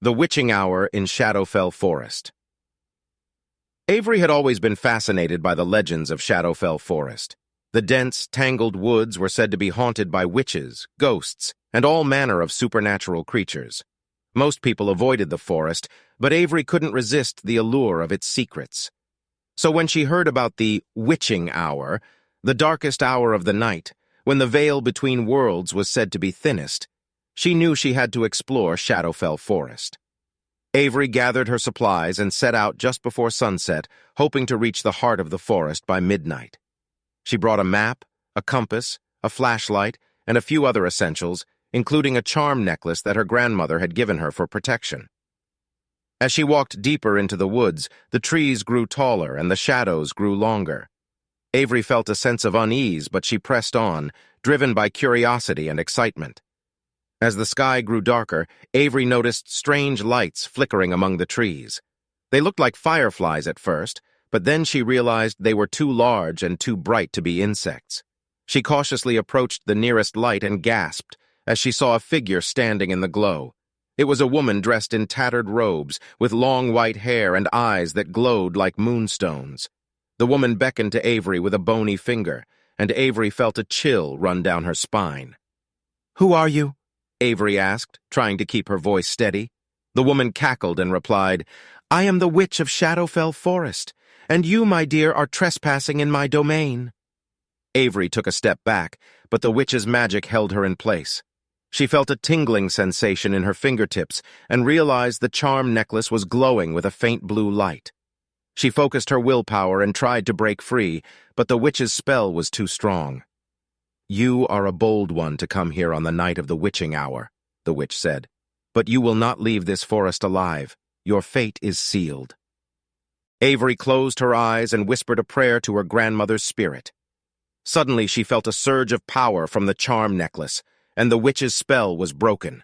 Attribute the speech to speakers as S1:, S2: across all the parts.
S1: The Witching Hour in Shadowfell Forest. Avery had always been fascinated by the legends of Shadowfell Forest. The dense, tangled woods were said to be haunted by witches, ghosts, and all manner of supernatural creatures. Most people avoided the forest, but Avery couldn't resist the allure of its secrets. So when she heard about the Witching Hour, the darkest hour of the night, when the veil between worlds was said to be thinnest, she knew she had to explore Shadowfell Forest. Avery gathered her supplies and set out just before sunset, hoping to reach the heart of the forest by midnight. She brought a map, a compass, a flashlight, and a few other essentials, including a charm necklace that her grandmother had given her for protection. As she walked deeper into the woods, the trees grew taller and the shadows grew longer. Avery felt a sense of unease, but she pressed on, driven by curiosity and excitement. As the sky grew darker, Avery noticed strange lights flickering among the trees. They looked like fireflies at first, but then she realized they were too large and too bright to be insects. She cautiously approached the nearest light and gasped as she saw a figure standing in the glow. It was a woman dressed in tattered robes, with long white hair and eyes that glowed like moonstones. The woman beckoned to Avery with a bony finger, and Avery felt a chill run down her spine. "Who are you?" Avery asked, trying to keep her voice steady. The woman cackled and replied, "I am the Witch of Shadowfell Forest, and you, my dear, are trespassing in my domain." Avery took a step back, but the witch's magic held her in place. She felt a tingling sensation in her fingertips and realized the charm necklace was glowing with a faint blue light. She focused her willpower and tried to break free, but the witch's spell was too strong. "You are a bold one to come here on the night of the witching hour," the witch said. "But you will not leave this forest alive. Your fate is sealed." Avery closed her eyes and whispered a prayer to her grandmother's spirit. Suddenly she felt a surge of power from the charm necklace, and the witch's spell was broken.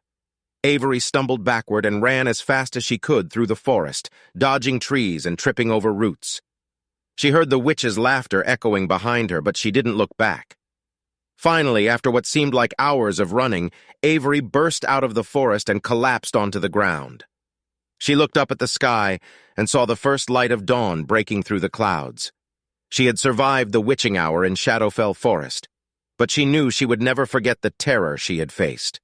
S1: Avery stumbled backward and ran as fast as she could through the forest, dodging trees and tripping over roots. She heard the witch's laughter echoing behind her, but she didn't look back. Finally, after what seemed like hours of running, Avery burst out of the forest and collapsed onto the ground. She looked up at the sky and saw the first light of dawn breaking through the clouds. She had survived the witching hour in Shadowfell Forest, but she knew she would never forget the terror she had faced.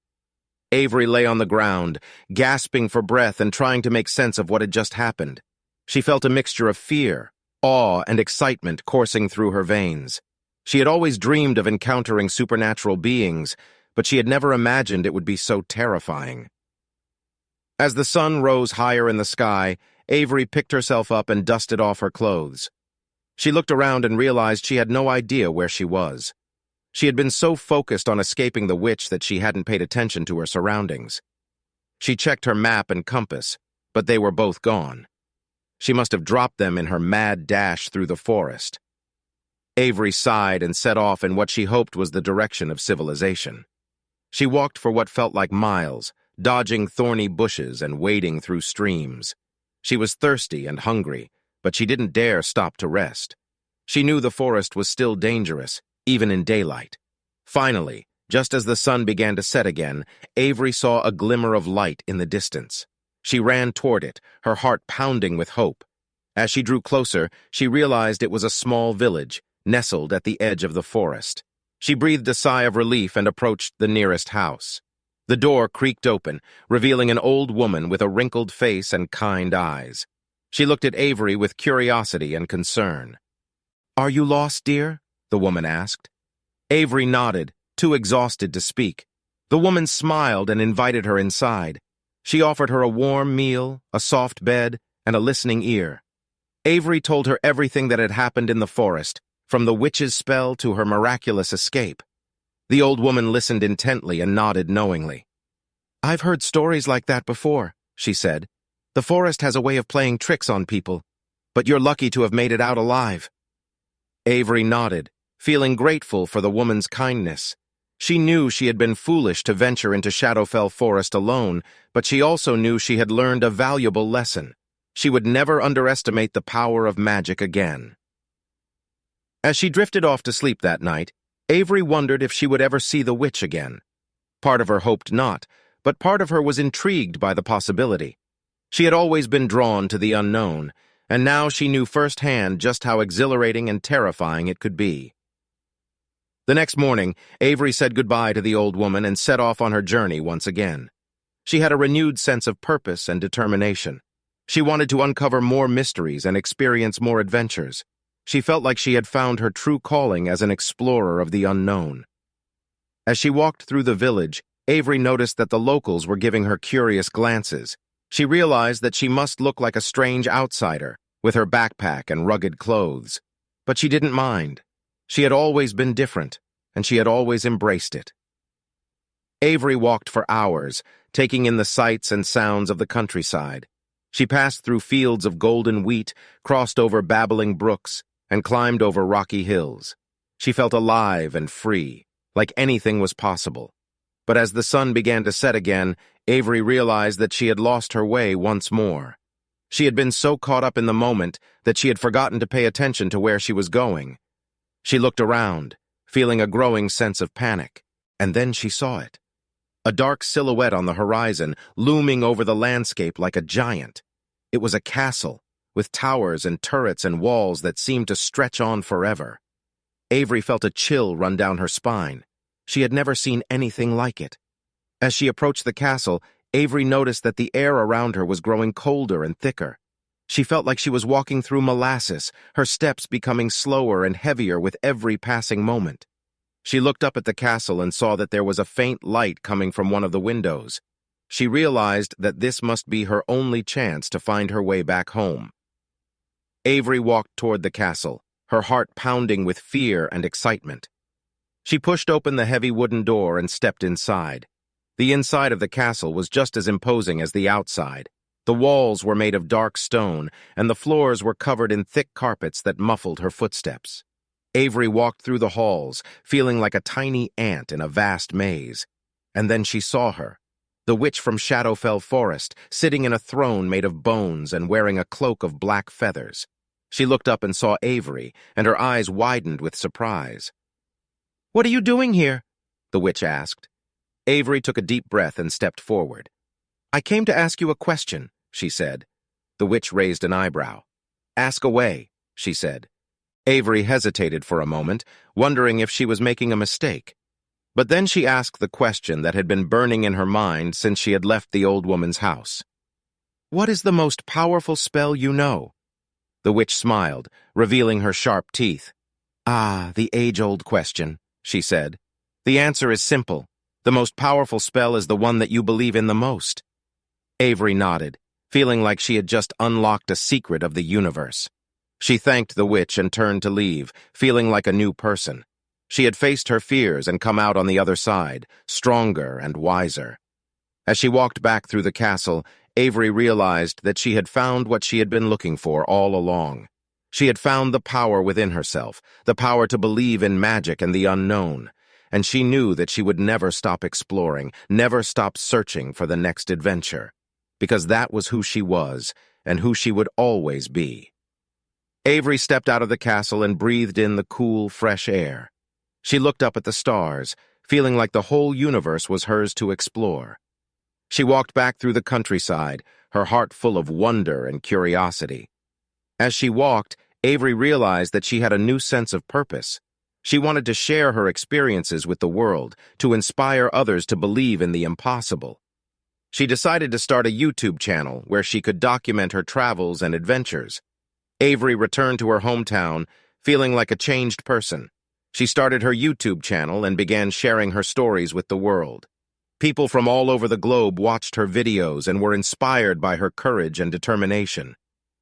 S1: Avery lay on the ground, gasping for breath and trying to make sense of what had just happened. She felt a mixture of fear, awe, and excitement coursing through her veins. She had always dreamed of encountering supernatural beings, but she had never imagined it would be so terrifying. As the sun rose higher in the sky, Avery picked herself up and dusted off her clothes. She looked around and realized she had no idea where she was. She had been so focused on escaping the witch that she hadn't paid attention to her surroundings. She checked her map and compass, but they were both gone. She must have dropped them in her mad dash through the forest. Avery sighed and set off in what she hoped was the direction of civilization. She walked for what felt like miles, dodging thorny bushes and wading through streams. She was thirsty and hungry, but she didn't dare stop to rest. She knew the forest was still dangerous, even in daylight. Finally, just as the sun began to set again, Avery saw a glimmer of light in the distance. She ran toward it, her heart pounding with hope. As she drew closer, she realized it was a small village, nestled at the edge of the forest. She breathed a sigh of relief and approached the nearest house. The door creaked open, revealing an old woman with a wrinkled face and kind eyes. She looked at Avery with curiosity and concern. "Are you lost, dear?" the woman asked. Avery nodded, too exhausted to speak. The woman smiled and invited her inside. She offered her a warm meal, a soft bed, and a listening ear. Avery told her everything that had happened in the forest, from the witch's spell to her miraculous escape. The old woman listened intently and nodded knowingly. "I've heard stories like that before," she said. "The forest has a way of playing tricks on people, but you're lucky to have made it out alive." Avery nodded, feeling grateful for the woman's kindness. She knew she had been foolish to venture into Shadowfell Forest alone, but she also knew she had learned a valuable lesson. She would never underestimate the power of magic again. As she drifted off to sleep that night, Avery wondered if she would ever see the witch again. Part of her hoped not, but part of her was intrigued by the possibility. She had always been drawn to the unknown, and now she knew firsthand just how exhilarating and terrifying it could be. The next morning, Avery said goodbye to the old woman and set off on her journey once again. She had a renewed sense of purpose and determination. She wanted to uncover more mysteries and experience more adventures. She felt like she had found her true calling as an explorer of the unknown. As she walked through the village, Avery noticed that the locals were giving her curious glances. She realized that she must look like a strange outsider, with her backpack and rugged clothes. But she didn't mind. She had always been different, and she had always embraced it. Avery walked for hours, taking in the sights and sounds of the countryside. She passed through fields of golden wheat, crossed over babbling brooks, and climbed over rocky hills. She felt alive and free, like anything was possible. But as the sun began to set again, Avery realized that she had lost her way once more. She had been so caught up in the moment that she had forgotten to pay attention to where she was going. She looked around, feeling a growing sense of panic, and then she saw it. A dark silhouette on the horizon, looming over the landscape like a giant. It was a castle, with towers and turrets and walls that seemed to stretch on forever. Avery felt a chill run down her spine. She had never seen anything like it. As she approached the castle, Avery noticed that the air around her was growing colder and thicker. She felt like she was walking through molasses, her steps becoming slower and heavier with every passing moment. She looked up at the castle and saw that there was a faint light coming from one of the windows. She realized that this must be her only chance to find her way back home. Avery walked toward the castle, her heart pounding with fear and excitement. She pushed open the heavy wooden door and stepped inside. The inside of the castle was just as imposing as the outside. The walls were made of dark stone, and the floors were covered in thick carpets that muffled her footsteps. Avery walked through the halls, feeling like a tiny ant in a vast maze. And then she saw her, the Witch from Shadowfell Forest, sitting in a throne made of bones and wearing a cloak of black feathers. She looked up and saw Avery, and her eyes widened with surprise. "What are you doing here?" the witch asked. Avery took a deep breath and stepped forward. "I came to ask you a question," she said. The witch raised an eyebrow. "Ask away," she said. Avery hesitated for a moment, wondering if she was making a mistake. But then she asked the question that had been burning in her mind since she had left the old woman's house. "What is the most powerful spell you know?" The witch smiled, revealing her sharp teeth. "Ah, the age-old question," she said. "The answer is simple. The most powerful spell is the one that you believe in the most." Avery nodded, feeling like she had just unlocked a secret of the universe. She thanked the witch and turned to leave, feeling like a new person. She had faced her fears and come out on the other side, stronger and wiser. As she walked back through the castle, Avery realized that she had found what she had been looking for all along. She had found the power within herself, the power to believe in magic and the unknown, and she knew that she would never stop exploring, never stop searching for the next adventure, because that was who she was and who she would always be. Avery stepped out of the castle and breathed in the cool, fresh air. She looked up at the stars, feeling like the whole universe was hers to explore. She walked back through the countryside, her heart full of wonder and curiosity. As she walked, Avery realized that she had a new sense of purpose. She wanted to share her experiences with the world, to inspire others to believe in the impossible. She decided to start a YouTube channel where she could document her travels and adventures. Avery returned to her hometown, feeling like a changed person. She started her YouTube channel and began sharing her stories with the world. People from all over the globe watched her videos and were inspired by her courage and determination.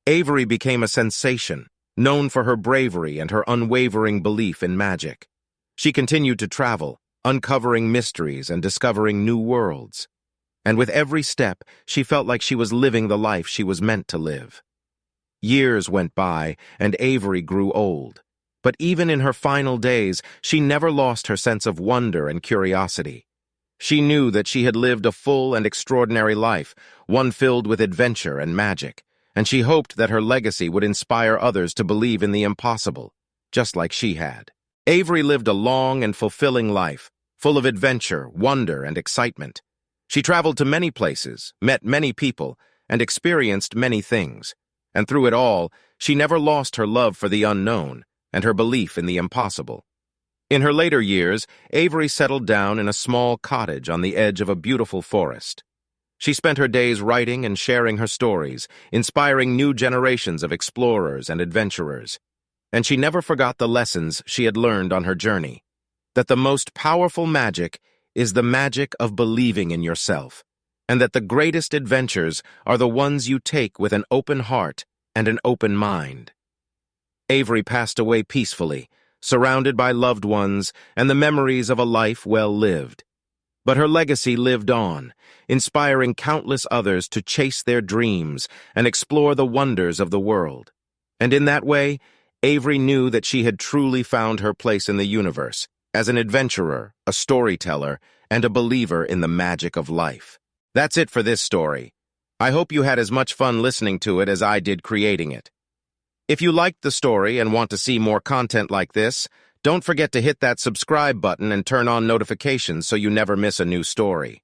S1: Avery became a sensation, known for her bravery and her unwavering belief in magic. She continued to travel, uncovering mysteries and discovering new worlds. And with every step, she felt like she was living the life she was meant to live. Years went by, and Avery grew old. But even in her final days, she never lost her sense of wonder and curiosity. She knew that she had lived a full and extraordinary life, one filled with adventure and magic, and she hoped that her legacy would inspire others to believe in the impossible, just like she had. Avery lived a long and fulfilling life, full of adventure, wonder, and excitement. She traveled to many places, met many people, and experienced many things. And through it all, she never lost her love for the unknown and her belief in the impossible. In her later years, Avery settled down in a small cottage on the edge of a beautiful forest. She spent her days writing and sharing her stories, inspiring new generations of explorers and adventurers. And she never forgot the lessons she had learned on her journey, that the most powerful magic is the magic of believing in yourself, and that the greatest adventures are the ones you take with an open heart and an open mind. Avery passed away peacefully, surrounded by loved ones and the memories of a life well lived. But her legacy lived on, inspiring countless others to chase their dreams and explore the wonders of the world. And in that way, Avery knew that she had truly found her place in the universe, as an adventurer, a storyteller, and a believer in the magic of life. That's it for this story. I hope you had as much fun listening to it as I did creating it. If you liked the story and want to see more content like this, don't forget to hit that subscribe button and turn on notifications so you never miss a new story.